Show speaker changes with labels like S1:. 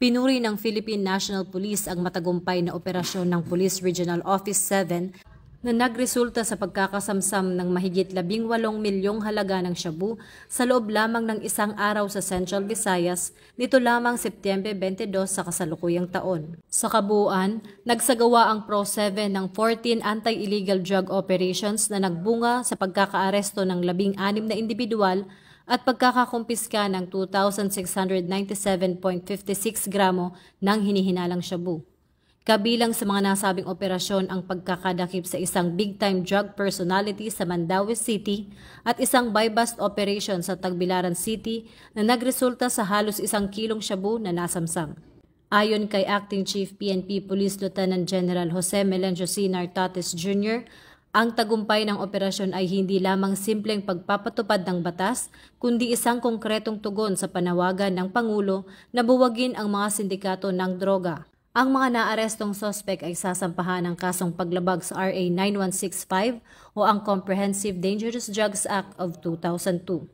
S1: Pinuri ng Philippine National Police ang matagumpay na operasyon ng Police Regional Office 7 na nagresulta sa pagkakasamsam ng mahigit 18 milyong halaga ng shabu sa loob lamang ng isang araw sa Central Visayas nito lamang Setyembre 22 sa kasalukuyang taon. Sa kabuuan, nagsagawa ang PRO-7 ng 14 anti-illegal drug operations na nagbunga sa pagkakaaresto ng 16 na individual at pagkakakumpiska ng 2,697.56 gramo ng hinihinalang shabu. Kabilang sa mga nasabing operasyon ang pagkakadakip sa isang big-time drug personality sa Mandaue City at isang buy-bust operation sa Tagbilaran City na nagresulta sa halos 1 kilong shabu na nasamsam. Ayon kay Acting Chief PNP Police Lieutenant General Jose Melencio C. Nartates Jr., ang tagumpay ng operasyon ay hindi lamang simpleng pagpapatupad ng batas, kundi isang konkretong tugon sa panawagan ng Pangulo na buwagin ang mga sindikato ng droga. Ang mga naarestong sospek ay sasampahan ng kasong paglabag sa RA 9165 o ang Comprehensive Dangerous Drugs Act of 2002.